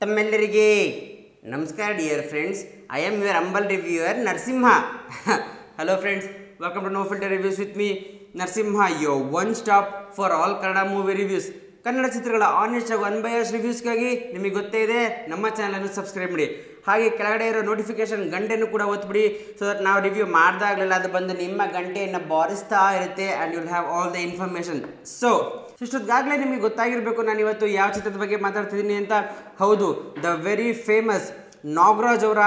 ತಮ್ಮೆಲ್ಲರಿಗೆ ನಮಸ್ಕಾರ dear friends. I am your humble reviewer Narasimha. Hello friends, welcome to no filter reviews with me Narasimha, your one stop for all Kannada movie reviews. Kannada ಚಿತ್ರಗಳ honest ಹಾಗೂ unbiased ರಿವ್ಯೂಸ್ಗಾಗಿ ನಿಮಗೆ ಗೊತ್ತೇ ಇದೆ, ನಮ್ಮ ಚಾನಲನ್ನು subscribe ಮಾಡಿ. ಹಾಗೆ ಕೆಳಗಡೆ ಇರೋ ನೋಟಿಫಿಕೇಶನ್ ಗಂಟೆಯನ್ನು ಕೂಡ ಒತ್ಬಿಡಿ, ಸೊ ದಟ್ ನಾವು ರಿವ್ಯೂ ಮಾಡಿದಾಗಲೆಲ್ಲ ಅದು ಬಂದು ನಿಮ್ಮ ಗಂಟೆಯನ್ನು ಬಾರಿಸ್ತಾ ಇರುತ್ತೆ and you will have all the information. So ಇಷ್ಟೊತ್ತಾಗಲೇ ನಿಮಗೆ ಗೊತ್ತಾಗಿರಬೇಕು ನಾನು ಇವತ್ತು ಯಾವ ಚಿತ್ರದ ಬಗ್ಗೆ ಮಾತಾಡ್ತಿದ್ದೀನಿ ಅಂತ. ಹೌದು, ದ ವೆರಿ ಫೇಮಸ್ ನಾಗರಾಜ್ ಅವರ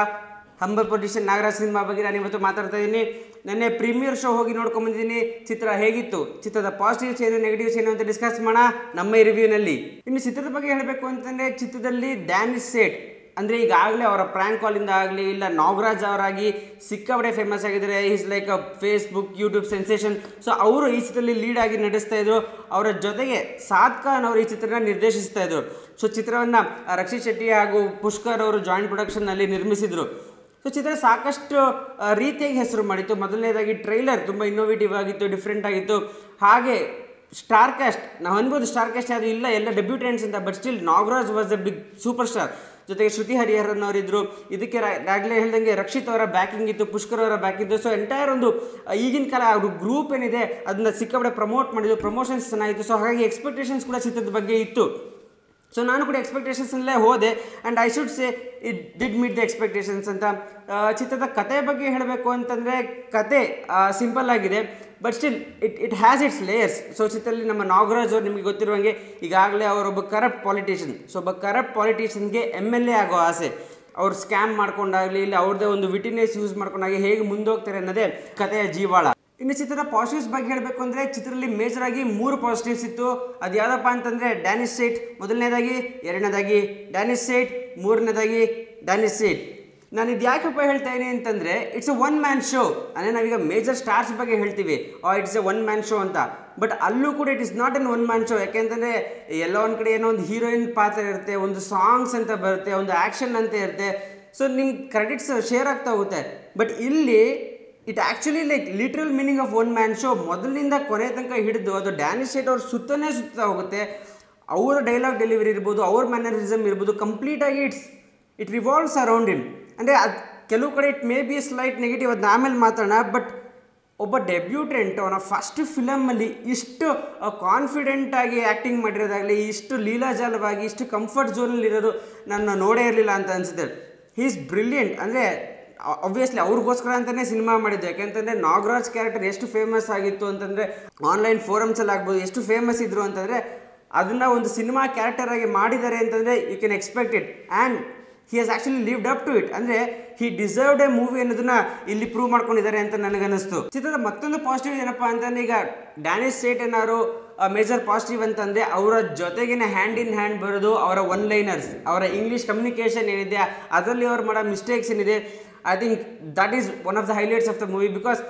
ಹಂಬಲ್ ಪೊಲಿಟಿಷಿಯನ್ ನಾಗರಾಜ್ ಸಿನಿಮಾ ಬಗ್ಗೆ ನಾನು ಇವತ್ತು ಮಾತಾಡ್ತಾ ಇದ್ದೀನಿ. ನೆನ್ನೆ ಪ್ರೀಮಿಯರ್ ಶೋ ಹೋಗಿ ನೋಡ್ಕೊಂಬಂದಿದ್ದೀನಿ. ಚಿತ್ರ ಹೇಗಿತ್ತು, ಚಿತ್ರದ ಪಾಸಿಟಿವ್ಸ್ ಏನು, ನೆಗೆಟಿವ್ಸ್ ಏನು ಅಂತ ಡಿಸ್ಕಸ್ ಮಾಡೋಣ ನಮ್ಮ ಈ ರಿವ್ಯೂನಲ್ಲಿ. ಇನ್ನು ಚಿತ್ರದ ಬಗ್ಗೆ ಹೇಳಬೇಕು ಅಂತಂದರೆ, ಚಿತ್ರದಲ್ಲಿ ಡ್ಯಾನಿಶ್ ಸೇಟ್ ಅಂದರೆ ಈಗಾಗಲೇ ಅವರ ಪ್ರ್ಯಾಂಕ್ ಕಾಲಿಂದ ಆಗಲಿ ಇಲ್ಲ ನಾಗರಾಜ್ ಅವರಾಗಿ ಸಿಕ್ಕಾಪಟ್ಟೆ ಫೇಮಸ್ ಆಗಿದ್ದಾರೆ. Is like a Facebook YouTube sensation. So ಅವರು ಈ ಚಿತ್ರದಲ್ಲಿ ಲೀಡ್ ಆಗಿ ನಡೆಸ್ತಾ ಇದ್ರು. ಅವರ ಜೊತೆಗೆ ಸಾದ್ ಖಾನ್ ಅವರು ಈ ಚಿತ್ರನ ನಿರ್ದೇಶಿಸ್ತಾ ಇದ್ರು. ಸೊ ಚಿತ್ರವನ್ನು ರಕ್ಷಿತ್ ಶೆಟ್ಟಿ ಹಾಗೂ ಪುಷ್ಕರ್ ಅವರು ಜಾಯಿಂಟ್ ಪ್ರೊಡಕ್ಷನ್ನಲ್ಲಿ ನಿರ್ಮಿಸಿದರು. ಸೊ ಚಿತ್ರ ಸಾಕಷ್ಟು ರೀತಿಯಾಗಿ ಹೆಸರು ಮಾಡಿತ್ತು. ಮೊದಲನೇದಾಗಿ ಟ್ರೈಲರ್ ತುಂಬ ಇನ್ನೋವೇಟಿವ್ ಆಗಿತ್ತು, ಡಿಫ್ರೆಂಟ್ ಆಗಿತ್ತು. ಹಾಗೆ ಸ್ಟಾರ್ ಕ್ಯಾಸ್ಟ್, ನಾವು ಅನ್ಬೋದು ಸ್ಟಾರ್ ಕ್ಯಾಸ್ಟ್ ಯಾವುದು ಇಲ್ಲ, ಎಲ್ಲ ಡೆಬ್ಯೂಟೆಂಟ್ಸ್ ಅಂತ, but still Nagaraj was the big super star. ಜೊತೆಗೆ ಶ್ರುತಿ ಹರಿಹರನ್ ಅವರಿದ್ದರು. ಇದಕ್ಕೆ ಆಗಲೇ ಹೇಳ್ದಂಗೆ ರಕ್ಷಿತ್ ಅವರ ಬ್ಯಾಕಿಂಗ್ ಇತ್ತು, ಪುಷ್ಕರ್ ಅವರ ಬ್ಯಾಕಿಂಗ್ ಇತ್ತು. ಸೊ ಎಂಟೈರ್ ಒಂದು ಈಗಿನ ಕಾಲ ಅವರು ಗ್ರೂಪ್ ಏನಿದೆ ಅದನ್ನ ಸಿಕ್ಕಾಪಟ್ಟೆ ಪ್ರಮೋಟ್ ಮಾಡಿದ್ರು, ಪ್ರಮೋಷನ್ಸ್ ಚೆನ್ನಾಗಿತ್ತು. ಸೊ ಹಾಗಾಗಿ ಎಕ್ಸ್ಪೆಕ್ಟೇಷನ್ಸ್ ಕೂಡ ಚಿತ್ರದ ಬಗ್ಗೆ ಇತ್ತು. ಸೊ ನಾನು ಕೂಡ ಎಕ್ಸ್ಪೆಕ್ಟೇಷನ್ಸಲ್ಲೇ ಹೋದೆ and I should say it did meet the expectations ಅಂತ. ಚಿತ್ರದ ಕತೆ ಬಗ್ಗೆ ಹೇಳಬೇಕು ಅಂತಂದರೆ, ಕತೆ ಸಿಂಪಲ್ ಆಗಿದೆ, but still it has its layers. So ಚಿತ್ರದಲ್ಲಿ ನಮ್ಮ ನಾಗರಾಜ್ ಅವರು ನಿಮಗೆ ಗೊತ್ತಿರುವಂಗೆ ಈಗಾಗಲೇ ಅವರೊಬ್ಬ ಕರಪ್ಟ್ ಪಾಲಿಟಿಷಿಯನ್. ಸೊ ಒಬ್ಬ ಕರಪ್ಟ್ ಪಾಲಿಟಿಷಿಯನ್ಗೆ MLA ಆಗೋ ಆಸೆ. ಅವ್ರು ಸ್ಕ್ಯಾಮ್ ಮಾಡ್ಕೊಂಡಾಗಲಿ ಇಲ್ಲ ಅವ್ರದ್ದೇ ಒಂದು ವಿಟಿನೆಸ್ ಯೂಸ್ ಮಾಡ್ಕೊಂಡಾಗಿ ಹೇಗೆ ಮುಂದೋಗ್ತಾರೆ ಅನ್ನೋದೇ ಕಥೆಯ ಜೀವಾಳ. ಇನ್ನು ಚಿತ್ರದ ಪಾಸಿಟಿವ್ಸ್ ಬಗ್ಗೆ ಹೇಳಬೇಕು ಅಂದರೆ, ಚಿತ್ರದಲ್ಲಿ ಮೇಜರ್ ಆಗಿ 3 ಪಾಸಿಟಿವ್ಸ್ ಇತ್ತು. ಅದು ಯಾವುದಪ್ಪ ಅಂತಂದರೆ, ಡ್ಯಾನಿಶ್ ಸೈಟ್ ಮೊದಲನೇದಾಗಿ, ಎರಡನೇದಾಗಿ ಡ್ಯಾನಿಶ್ ಸೈಟ್, ಮೂರನೇದಾಗಿ ಡ್ಯಾನಿಶ್ ಸೈಟ್. ನಾನು ಇದು ಯಾಕಪ್ಪ ಹೇಳ್ತಾ ಇದ್ದೀನಿ ಅಂತಂದರೆ, it's a one man show. ಅಂದರೆ ನಾವೀಗ ಮೇಜರ್ ಸ್ಟಾರ್ಸ್ ಬಗ್ಗೆ ಹೇಳ್ತೀವಿ, it's A one man show ಅಂತ. ಬಟ್ ಅಲ್ಲೂ ಕೂಡ it is not an one man show. ಯಾಕೆಂತಂದರೆ ಎಲ್ಲ ಒಂದು ಕಡೆ ಏನೋ ಒಂದು ಹೀರೋಯಿನ್ ಪಾತ್ರ ಇರುತ್ತೆ, ಒಂದು ಸಾಂಗ್ಸ್ ಅಂತ ಬರುತ್ತೆ, ಒಂದು ಆ್ಯಕ್ಷನ್ ಅಂತ ಇರುತ್ತೆ. ಸೊ ನಿಮ್ಮ ಕ್ರೆಡಿಟ್ಸ್ ಶೇರ್ ಆಗ್ತಾ ಹೋಗುತ್ತೆ. ಬಟ್ ಇಲ್ಲಿ it actually like literal meaning of one man show. ಮೊದಲಿನಿಂದ ಕೊನೆ ತನಕ ಹಿಡಿದು ಅದು ಡ್ಯಾನಿಶ್ ಸೈಟ್ ಅವ್ರ ಸುತ್ತನೇ ಸುತ್ತಾ ಹೋಗುತ್ತೆ. ಅವರ ಡೈಲಾಗ್ ಡೆಲಿವರಿ ಇರ್ಬೋದು, ಅವ್ರ ಮ್ಯಾನರಿಸಮ್ ಇರ್ಬೋದು, ಕಂಪ್ಲೀಟಾಗಿ ಇಟ್ ರಿವಾಲ್ವ್ಸ್ ಅರೌಂಡ್ ಹಿಮ್. ಅಂದರೆ ಅದು ಕೆಲವು ಕಡೆ it may be slight negative, ಅದನ್ನ ಆಮೇಲೆ ಮಾತಾಡೋಣ. ಬಟ್ ಒಬ್ಬ ಡೆಬ್ಯೂಟೆಂಟ್ ಅವನ ಫಸ್ಟ್ ಫಿಲಮಲ್ಲಿ ಇಷ್ಟು ಕಾನ್ಫಿಡೆಂಟಾಗಿ ಆ್ಯಕ್ಟಿಂಗ್ ಮಾಡಿರೋದಾಗಲಿ, ಇಷ್ಟು ಲೀಲಾಜಾಲವಾಗಿ, ಇಷ್ಟು ಕಂಫರ್ಟ್ ಝೋನಲ್ಲಿ ಇರೋದು ನಾನು ನೋಡೇ ಇರಲಿಲ್ಲ ಅಂತ ಅನಿಸುತ್ತೆ. He is brilliant. ಅಂದರೆ ಆಬ್ವಿಯಸ್ಲಿ ಅವ್ರಿಗೋಸ್ಕರ ಅಂತಲೇ ಸಿನಿಮಾ ಮಾಡಿದ್ದು. ಯಾಕೆಂತಂದರೆ ನಾಗರಾಜ್ ಕ್ಯಾರೆಕ್ಟರ್ ಎಷ್ಟು ಫೇಮಸ್ ಆಗಿತ್ತು ಅಂತಂದರೆ, ಆನ್ಲೈನ್ ಫೋರಮ್ಸಲ್ಲಿ ಆಗ್ಬೋದು ಎಷ್ಟು ಫೇಮಸ್ ಇದ್ರು ಅಂತಂದರೆ, ಅದನ್ನು ಒಂದು ಸಿನಿಮಾ ಕ್ಯಾರೆಕ್ಟರಾಗಿ ಮಾಡಿದ್ದಾರೆ ಅಂತಂದರೆ you can expect it. And he has actually lived up to it. ಅಂದರೆ ಹಿ ಡಿಸರ್ವ್ಡ್ ಎ ಮೂವಿ ಅನ್ನೋದನ್ನ ಇಲ್ಲಿ ಪ್ರೂವ್ ಮಾಡ್ಕೊಂಡಿದ್ದಾರೆ ಅಂತ ನನಗನ್ನಿಸ್ತು. ಚಿತ್ರದ ಮತ್ತೊಂದು ಪಾಸಿಟಿವ್ ಏನಪ್ಪ ಅಂತಂದರೆ, ಈಗ ಡ್ಯಾನಿಶ್ ಸೇಟ್ ಏನಾದ್ರು ಮೇಜರ್ ಪಾಸಿಟಿವ್ ಅಂತಂದರೆ, ಅವರ ಜೊತೆಗೇನೆ ಹ್ಯಾಂಡ್ ಇನ್ ಹ್ಯಾಂಡ್ ಬರೋದು ಅವರ ಒನ್ ಲೈನರ್ಸ್, ಅವರ ಇಂಗ್ಲೀಷ್ ಕಮ್ಯುನಿಕೇಷನ್ ಏನಿದೆ ಅದರಲ್ಲಿ ಅವ್ರು ಮಾಡೋ ಮಿಸ್ಟೇಕ್ಸ್ ಏನಿದೆ, I think that is one of the highlights of the movie. Because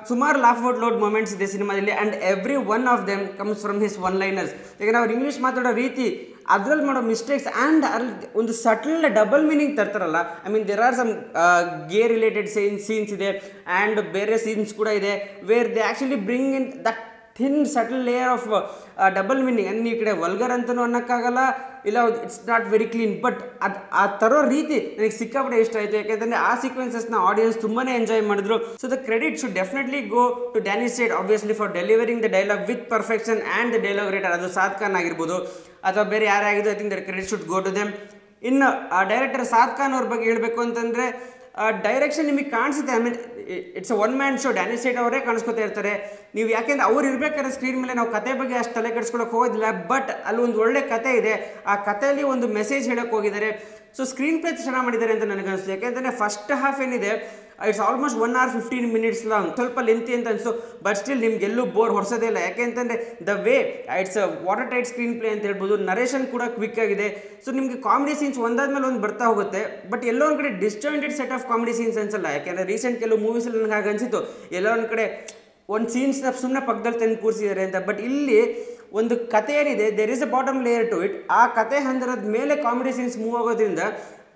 ಸುಮಾರು ಲಾಫ್ ಔಟ್ ಲೋಡ್ ಮೂಮೆಂಟ್ಸ್ ಇದೆ ಸಿನಿಮಾದಲ್ಲಿ and every one of them comes from his one liners. ಯಾಕಂದರೆ ಅವ್ರು ಇಂಗ್ಲೀಷ್ ಮಾತಾಡೋ ರೀತಿ, ಅದರಲ್ಲಿ ಮಾಡೋ ಮಿಸ್ಟೇಕ್ಸ್ ಆ್ಯಂಡ್ ಅಲ್ಲಿ ಒಂದು ಸಟಲ್ ಡಬಲ್ ಮೀನಿಂಗ್ ತರ್ತಾರಲ್ಲ. I mean there are some gay related scenes ಇದೆ ಆ್ಯಂಡ್ ಬೇರೆ ಸೀನ್ಸ್ ಕೂಡ ಇದೆ where they actually bring in that thin subtle layer of double meaning. ಅಂದರೆ ಈ ಕಡೆ ವಲ್ಗರ್ ಅಂತಲೂ ಅನ್ನೋಕ್ಕಾಗಲ್ಲ, ಇಲ್ಲ it's not very clean. But ಆ ತರೋ ರೀತಿ ನನಗೆ ಸಿಕ್ಕಾಪಟ್ಟೆ ಇಷ್ಟ ಆಯಿತು. ಯಾಕೆಂದರೆ ಆ ಸೀಕ್ವೆನ್ಸಸ್ನ ಆಡಿಯನ್ಸ್ ತುಂಬಾ ಎಂಜಾಯ್ ಮಾಡಿದ್ರು. So the credit should definitely go to Danish Sait obviously for delivering the dialogue with perfection and the dialogue writer. ಅದು ಸಾದ್ ಖಾನ್ ಆಗಿರ್ಬೋದು ಅಥವಾ ಬೇರೆ ಯಾರೇ ಆಗಿದ್ದು, I think that credit should go to them. ಇನ್ನು ಡೈರೆಕ್ಟರ್ ಸಾದ್ ಖಾನ್ ಅವ್ರ ಬಗ್ಗೆ ಹೇಳಬೇಕು ಅಂತಂದರೆ, ಡೈರೆಕ್ಷನ್ ನಿಮಗೆ ಕಾಣಿಸುತ್ತೆ. I mean it's a one man show. Danish Sait ಅವರೇ ಕಾಣಿಸ್ಕೊತಾ ಇರ್ತಾರೆ. ನೀವು ಯಾಕೆಂದರೆ ಅವ್ರು ಇರಬೇಕಾದ್ರೆ ಸ್ಕ್ರೀನ್ ಮೇಲೆ ನಾವು ಕತೆ ಬಗ್ಗೆ ಅಷ್ಟು ತಲೆ ಕೆಡಿಸ್ಕೊಳ್ಳೋಕೆ ಹೋಗೋದಿಲ್ಲ. ಬಟ್ ಅಲ್ಲಿ ಒಂದು ಒಳ್ಳೆ ಕತೆ ಇದೆ, ಆ ಕಥೆಯಲ್ಲಿ ಒಂದು ಮೆಸೇಜ್ ಹೇಳೋಕ್ಕೆ ಹೋಗಿದ್ದಾರೆ. ಸೊ ಸ್ಕ್ರೀನ್ ಪ್ಲೇ ಚೆನ್ನಾಗಿ ಮಾಡಿದ್ದಾರೆ ಅಂತ ನನಗನ್ನಿಸ್ತು. ಯಾಕೆಂದರೆ ಫಸ್ಟ್ ಹಾಫ್ ಏನಿದೆ it's almost 1 hour 15 minutes long, ಸ್ವಲ್ಪ ಲೆಂತಿ ಅಂತ ಅನಿಸ್ತು. ಬಟ್ ಸ್ಟಿಲ್ ನಿಮ್ಗೆಲ್ಲೂ ಬೋರ್ ಹೊಡ್ಸೋದೇ ಇಲ್ಲ. ಯಾಕೆಂತಂದರೆ the way it's water tight screen play ಅಂತ ಹೇಳ್ಬೋದು. ನರೇಷನ್ ಕೂಡ ಕ್ವಿಕ್ ಆಗಿದೆ. ಸೊ ನಿಮಗೆ ಕಾಮಿಡಿ ಸೀನ್ಸ್ ಒಂದಾದ್ಮೇಲೆ ಒಂದು ಬರ್ತಾ ಹೋಗುತ್ತೆ. ಬಟ್ ಎಲ್ಲೋ ಒಂದು ಕಡೆ ಡಿಸ್ಜಾಯಿಂಟೆಡ್ ಸೆಟ್ ಆಫ್ ಕಾಮಿಡಿ ಸೀನ್ಸ್ ಅನ್ಸಲ್ಲ. ಯಾಕೆಂದರೆ ರೀಸೆಂಟ್ ಕೆಲವು ಮೂವೀಸಲ್ಲಿ ನನಗೆ ಹಾಗೆ ಅನಿಸಿತ್ತು, ಎಲ್ಲೋ ಒಂದು ಕಡೆ ಒಂದು ಸೀನ್ಸ್ನ ಸುಮ್ಮನೆ ಪಕ್ಕದಲ್ಲಿ ತಂದು ಕೂರಿಸಿದ್ದಾರೆ ಅಂತ. ಬಟ್ ಇಲ್ಲಿ ಒಂದು ಕತೆ ಏನಿದೆ, there is a bottom layer to it. ಆ ಕತೆ ಹಂದರದ ಮೇಲೆ ಕಾಮಿಡಿ ಸೀನ್ಸ್ ಮೂವ್ ಆಗೋದ್ರಿಂದ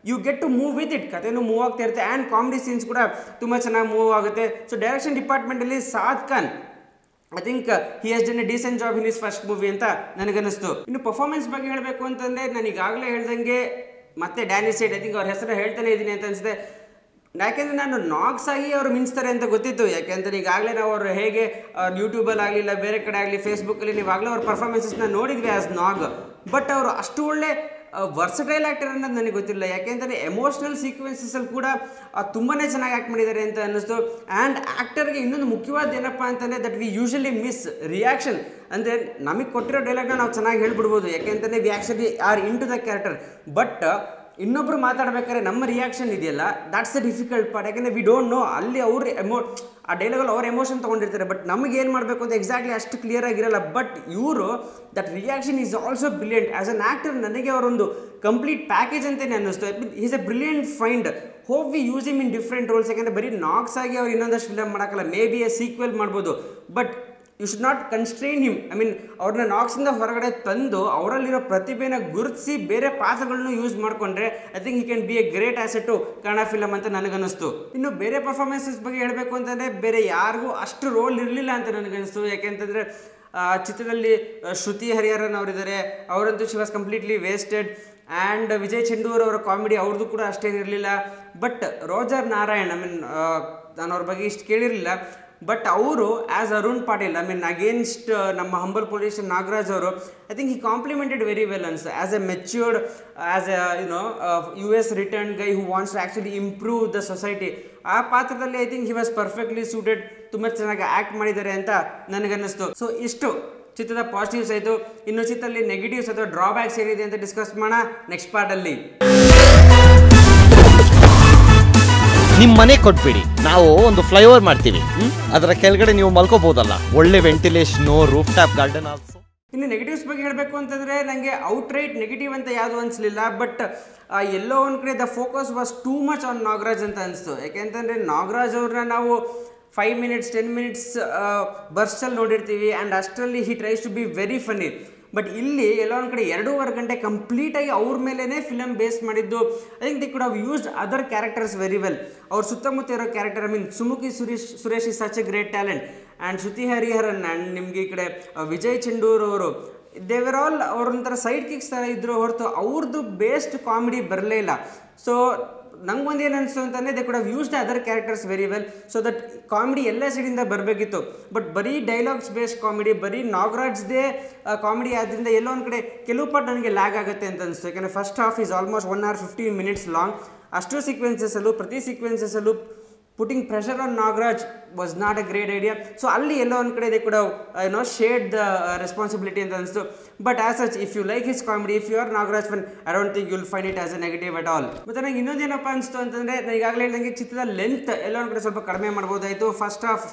you get to move with it. ಕಥೆನೂ ಮೂವ್ ಆಗ್ತಾ ಇರುತ್ತೆ ಆ್ಯಂಡ್ ಕಾಮಿಡಿ ಸೀನ್ಸ್ ಕೂಡ ತುಂಬ ಚೆನ್ನಾಗಿ ಮೂವ್ ಆಗುತ್ತೆ. ಸೊ ಡೈರೆಕ್ಷನ್ ಡಿಪಾರ್ಟ್ಮೆಂಟಲ್ಲಿ Saad Khan I think he has done a decent job in his first movie ಅಂತ ನನಗನ್ನಿಸ್ತು. ಇನ್ನು ಪರ್ಫಾರ್ಮೆನ್ಸ್ ಬಗ್ಗೆ ಹೇಳಬೇಕು ಅಂತಂದರೆ, ನಾನು ಈಗಾಗಲೇ ಹೇಳ್ದಂಗೆ ಮತ್ತು ಡ್ಯಾನಿಶ್ ಸೈಟ್, ಐ ಥಿಂಕ್ ಅವ್ರ ಹೆಸರು ಹೇಳ್ತಾನೆ ಇದ್ದೀನಿ ಅಂತ ಅನಿಸುತ್ತೆ. ಯಾಕೆಂದರೆ ನಾನು ನಾಗ್ಸ್ ಆಗಿ ಅವರು ಮಿಂಚ್ತಾರೆ ಅಂತ ಗೊತ್ತಿತ್ತು. ಯಾಕೆಂದರೆ ಈಗಾಗಲೇ ನಾವು ಅವರು ಹೇಗೆ ಯೂಟ್ಯೂಬಲ್ಲಿ ಆಗಲಿ ಇಲ್ಲ ಬೇರೆ ಕಡೆ ಆಗಲಿ ಫೇಸ್ಬುಕ್ಕಲ್ಲಿ ನೀವಾಗಲೇ ಅವ್ರ ಪರ್ಫಾರ್ಮೆನ್ಸಸ್ನ ನೋಡಿದ್ವಿ ಆ್ಯಸ್ ನಾಗ್. ಬಟ್ ಅವರು ಅಷ್ಟು ಒಳ್ಳೆ ವರ್ಸಟೈಲ್ ಆ್ಯಕ್ಟರ್ ಅನ್ನೋದು ನನಗೆ ಗೊತ್ತಿಲ್ಲ. ಯಾಕೆಂದರೆ ಎಮೋಷ್ನಲ್ ಸೀಕ್ವೆನ್ಸಸಲ್ಲಿ ಕೂಡ ತುಂಬಾ ಚೆನ್ನಾಗಿ ಆ್ಯಕ್ಟ್ ಮಾಡಿದ್ದಾರೆ ಅಂತ ಅನ್ನಿಸ್ತು. ಆ್ಯಂಡ್ ಆ್ಯಕ್ಟರ್ಗೆ ಇನ್ನೊಂದು ಮುಖ್ಯವಾದ ಏನಪ್ಪ ಅಂತಂದರೆ that we usually miss reaction. ಅಂದರೆ ನಮಗೆ ಕೊಟ್ಟಿರೋ ಡೈಲಾಗ್ನ ನಾವು ಚೆನ್ನಾಗಿ ಹೇಳ್ಬಿಡ್ಬೋದು, ಯಾಕೆಂತಂದರೆ we actually are into the character. But ಇನ್ನೊಬ್ರು ಮಾತಾಡ್ಬೇಕಾದ್ರೆ ನಮ್ಮ ರಿಯಾಕ್ಷನ್ ಇದೆಯಲ್ಲ, ದ್ಯಾಟ್ಸ್ ದ ಡಿಫಿಕಲ್ಟ್ ಪಾರ್ಟ್. ಯಾಕೆಂದರೆ ವಿ ಡೋಂಟ್ ನೋ ಅಲ್ಲಿ ಅವ್ರು ಆ ಡೈಲಾಗಲ್ಲಿ ಅವ್ರ ಎಮೋಷನ್ ತೊಗೊಂಡಿರ್ತಾರೆ. ಬಟ್ ನಮಗೆ ಏನು ಮಾಡಬೇಕು ಅಂತ ಎಕ್ಸಾಕ್ಟ್ಲಿ ಅಷ್ಟು ಕ್ಲಿಯರ್ ಆಗಿರಲ್ಲ. ಬಟ್ ಇವರು that reaction is also brilliant. As an actor ನನಗೆ ಅವರೊಂದು ಕಂಪ್ಲೀಟ್ ಪ್ಯಾಕೇಜ್ ಅಂತಲೇ ಅನ್ನಿಸ್ತು. Is a brilliant find. Hope we use him in different roles. ಯಾಕೆಂದರೆ ಬರೀ ನಾಗ್ಸ್ ಆಗಿ ಅವ್ರು ಇನ್ನೊಂದಷ್ಟು ಫಿಲಮ್ ಮಾಡೋಕ್ಕಲ್ಲ, ಮೇ ಬಿ ಎ ಸೀಕ್ವೆಲ್ ಮಾಡ್ಬೋದು. But you should not constrain him. I mean ಅವ್ರನ್ನ ನಾಗ್ಸಿಂದ ಹೊರಗಡೆ ತಂದು ಅವರಲ್ಲಿರೋ ಪ್ರತಿಭೆನ ಗುರುತಿಸಿ ಬೇರೆ ಪಾತ್ರಗಳನ್ನು ಯೂಸ್ ಮಾಡಿಕೊಂಡ್ರೆ I think he can be a great asset to Kannada film ಅಂತ ನನಗನ್ನಿಸ್ತು. ಇನ್ನು ಬೇರೆ ಪರ್ಫಾರ್ಮೆನ್ಸಸ್ ಬಗ್ಗೆ ಹೇಳಬೇಕು ಅಂತಂದರೆ ಬೇರೆ ಯಾರಿಗೂ ಅಷ್ಟು ರೋಲ್ ಇರಲಿಲ್ಲ ಅಂತ ನನಗನ್ನಿಸ್ತು. ಯಾಕೆಂತಂದರೆ ಚಿತ್ರದಲ್ಲಿ ಶ್ರುತಿ ಹರಿಹರನ್ ಅವರಿದ್ದಾರೆ, ಅವರಂತೂ she was completely wasted. And Vijay Chendoor ಅವರ ಕಾಮಿಡಿ ಅವ್ರದ್ದು ಕೂಡ ಅಷ್ಟೇನಿರಲಿಲ್ಲ. But Roger Narayan, I mean ನಾನು ಅವ್ರ ಬಗ್ಗೆ ಇಷ್ಟು ಕೇಳಿರಲಿಲ್ಲ. ಬಟ್ ಅವರು as Arun Patil, I mean against ನಮ್ಮ ಹಂಬಲ್ ಪೊಲಿಟಿಷಿಯನ್ ನಾಗರಾಜ್ ಅವರು, I think he complemented very well ಅನ್ಸ್. As a matured, as a US return guy who wants to actually improve the society, ಆ ಪಾತ್ರದಲ್ಲಿ I think he was perfectly suited. ತುಂಬ ಚೆನ್ನಾಗಿ act ಮಾಡಿದ್ದಾರೆ ಅಂತ ನನಗನ್ನಿಸ್ತು. ಸೊ ಇಷ್ಟು ಚಿತ್ರದ ಪಾಸಿಟಿವ್ಸ್ ಆಯಿತು. ಇನ್ನು ಚಿತ್ರದಲ್ಲಿ ನೆಗೆಟಿವ್ಸ್ ಅಥವಾ ಡ್ರಾಬ್ಯಾಕ್ಸ್ ಏನಿದೆ ಅಂತ ಡಿಸ್ಕಸ್ ಮಾಡೋಣ ನೆಕ್ಸ್ಟ್ ಪಾರ್ಟಲ್ಲಿ. ನಿಮ್ಮ ಮನೆ ಕೊಟ್ಬಿಡಿ, ನಾವು ಒಂದು ಫ್ಲೈಓವರ್ ಮಾಡ್ತೀವಿ, ಅದರ ಕೆಳಗಡೆ ನೀವು ಮಲ್ಕೋಬಹುದಲ್ಲ, ಒಳ್ಳೆ ventilation, roof top garden also. ಇನ್ನು ನೆಗೆಟಿವ್ಸ್ ಬಗ್ಗೆ ಹೇಳಬೇಕು ಅಂತಂದರೆ ನನಗೆ ಔಟ್ರೈಟ್ ನೆಗೆಟಿವ್ ಅಂತ ಯಾವುದು ಅನಿಸಲಿಲ್ಲ. ಬಟ್ ಎಲ್ಲೋ ಒಂದು ಕಡೆ the focus was too much on Nagaraj ಅಂತ ಅನಿಸ್ತು. ಯಾಕೆಂತಂದರೆ ನಾಗರಾಜ್ ಅವ್ರನ್ನ ನಾವು 5 minutes 10 minutes ಬರ್ಸ್ಟಲ್ಲಿ ನೋಡಿರ್ತೀವಿ. ಆ್ಯಂಡ್ ಅಷ್ಟರಲ್ಲಿ he tries to be very funny. But ಇಲ್ಲಿ ಎಲ್ಲೋ ಒಂದು ಕಡೆ 2.5 ಗಂಟೆ ಕಂಪ್ಲೀಟಾಗಿ ಅವ್ರ ಮೇಲೇ ಫಿಲಮ್ ಬೇಸ್ ಮಾಡಿದ್ದು. I think they could have used other characters very well. ಅವ್ರ ಸುತ್ತಮುತ್ತ ಇರೋ character, I mean Sumukhi Suresh is such a great talent. And Shruti Hariharan and ನಿಮಗೆ ಈ ಕಡೆ ವಿಜಯ್ ಚೆಂಡೂರ್ ಅವರು, ದೇವರ್ ಆಲ್ ಅವ್ರೊಂಥರ ಸೈಡ್ ಕಿಕ್ಸ್ ಥರ ಇದ್ದರು ಹೊರತು ಅವ್ರದ್ದು ಬೇಸ್ಡ್ ಕಾಮಿಡಿ ಬರಲೇ ಇಲ್ಲ. ಸೊ ನಂಗೊಂದು ಏನು ಅನಿಸ್ತು ಅಂತಂದರೆ they could have used other characters very well, so that comedy ಎಲ್ಲ ಸೈಡಿಂದ ಬರಬೇಕಿತ್ತು. ಬಟ್ ಬರೀ ಡೈಲಾಗ್ಸ್ ಬೇಸ್ಡ್ ಕಾಮಿಡಿ, ಬರೀ ನಾಗರಾಜ್ದೇ ಕಾಮಿಡಿ ಆದ್ದರಿಂದ ಎಲ್ಲೋ ಒಂದು ಕಡೆ ಕೆಲವು ಪಾರ್ಟ್ ನನಗೆ ಲ್ಯಾಗ್ ಆಗುತ್ತೆ ಅಂತ ಅನಿಸ್ತು. ಯಾಕೆಂದರೆ first half is almost 1 hour 15 minutes long. ಅಷ್ಟು ಸೀಕ್ವೆನ್ಸಸ್ಸಲ್ಲೂ ಪ್ರತಿ ಸೀಕ್ವೆನ್ಸಸ್ಸಲ್ಲೂ putting pressure on Nagaraj was not a great idea. So ಅಲ್ಲಿ ಎಲ್ಲೋ ಒಂದು ಕಡೆ ದೇ ಕೂಡ ಶೇಡ್ ದ ರೆಸ್ಪಾನ್ಸಿಬಿಲಿಟಿ ಅಂತ ಅನಿಸ್ತು. But as such if you like his comedy, if you are Nagaraj fan, I don't think you will find it as a negative at all. ಮತ್ತು ನನಗೆ ಇನ್ನೊಂದೇನಪ್ಪ ಅನಿಸ್ತು ಅಂತಂದರೆ, ನಾನು ಈಗಾಗಲೇ ಹೇಳಿದಂಗೆ ಚಿತ್ರದ ಲೆಂತ್ ಎಲ್ಲೋ ಒಂದು ಕಡೆ ಸ್ವಲ್ಪ ಕಡಿಮೆ ಮಾಡ್ಬೋದಾಯಿತು. First half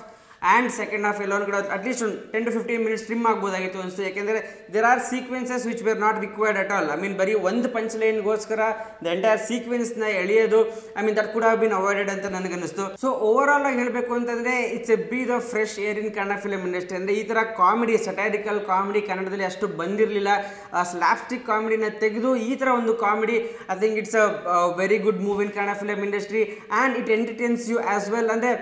and second half ಎಲ್ಲೋ ಒಂದು ಕಡೆ ಅಟ್ಲೀಸ್ಟ್ ಒಂದು 10 to 15 minutes ಟ್ರಿಮ್ ಆಗ್ಬೋದಾಗಿತ್ತು ಅನಿಸ್ತು. ಯಾಕೆಂದರೆ there are sequences which were not required at all. I mean ಬರೀ ಒಂದು ಪಂಚ್ ಲೈನ್ಗೋಸ್ಕರ ದ ಎಂಟೈರ್ ಸೀಕ್ವೆನ್ಸ್ನ ಎಳೆಯೋದು, I mean that could have been avoided ಅಂತ ನನಗನ್ನಿಸ್ತು. ಸೊ ಓವರ್ ಆಲ್ ಆಗಿ ಹೇಳಬೇಕು ಅಂತಂದರೆ it's a breath of fresh air in Kannada film industry. ಅಂದರೆ ಈ ಥರ ಕಾಮಿಡಿ, ಸಟೈರಿಕಲ್ ಕಾಮಿಡಿ ಕನ್ನಡದಲ್ಲಿ ಅಷ್ಟು ಬಂದಿರಲಿಲ್ಲ. ಸ್ಲ್ಯಾಪ್ಸ್ಟಿಕ್ ಕಾಮಿಡಿನ ತೆಗೆದು ಈ ಥರ ಒಂದು comedy, I think it's a very good move in Kannada film industry and it entertains you as well. ಅಂದರೆ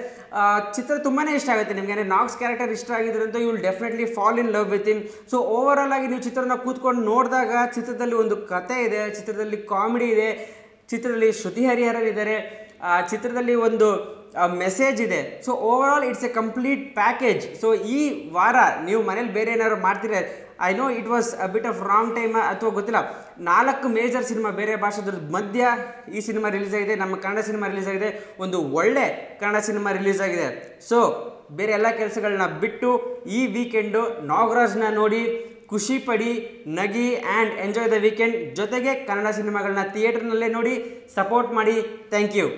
ಚಿತ್ರ ತುಂಬಾ ಇಷ್ಟ ಆಗುತ್ತೆ ನಿಮಗೆ. ಅಂದರೆ ನಾಗ್ಸ್ ಕ್ಯಾರೆಕ್ಟರ್ ಇಷ್ಟ ಆಗಿದ್ರು ಅಂತ you will definitely fall in love with him. So overall ಆಗಿ ನೀವು ಚಿತ್ರನ ಕೂತ್ಕೊಂಡು ನೋಡಿದಾಗ ಚಿತ್ರದಲ್ಲಿ ಒಂದು ಕತೆ ಇದೆ, ಚಿತ್ರದಲ್ಲಿ ಕಾಮಿಡಿ ಇದೆ, ಚಿತ್ರದಲ್ಲಿ ಶ್ರುತಿ ಹರಿಹರನ್ ಇದ್ದಾರೆ, ಚಿತ್ರದಲ್ಲಿ ಒಂದು ಮೆಸೇಜ್ ಇದೆ. So over all it's A complete package. So ಈ ವಾರ ನೀವು ಮನೇಲಿ ಬೇರೆ ಏನಾದ್ರು ಮಾಡ್ತೀರಾ, I know it was a bit of wrong time ಅಥವಾ ಗೊತ್ತಿಲ್ಲ, 4 ಮೇಜರ್ ಸಿನಿಮಾ ಬೇರೆ ಭಾಷೆದ್ರ ಮಧ್ಯ ಈ ಸಿನಿಮಾ ರಿಲೀಸ್ ಆಗಿದೆ, ನಮ್ಮ ಕನ್ನಡ ಸಿನಿಮಾ ರಿಲೀಸ್ ಆಗಿದೆ, ಒಂದು ಒಳ್ಳೆ ಕನ್ನಡ ಸಿನಿಮಾ ರಿಲೀಸ್ ಆಗಿದೆ. ಸೊ ಬೇರೆ ಎಲ್ಲ ಕೆಲಸಗಳನ್ನ ಬಿಟ್ಟು ಈ ವೀಕೆಂಡು ನಾಗರಾಜ್ನ ನೋಡಿ ಖುಷಿ ಪಡಿ, ನಗಿ ಆ್ಯಂಡ್ ಎಂಜಾಯ್ ದ ವೀಕೆಂಡ್. ಜೊತೆಗೆ ಕನ್ನಡ ಸಿನಿಮಾಗಳನ್ನ ಥಿಯೇಟರ್ನಲ್ಲೇ ನೋಡಿ ಸಪೋರ್ಟ್ ಮಾಡಿ. Thank you.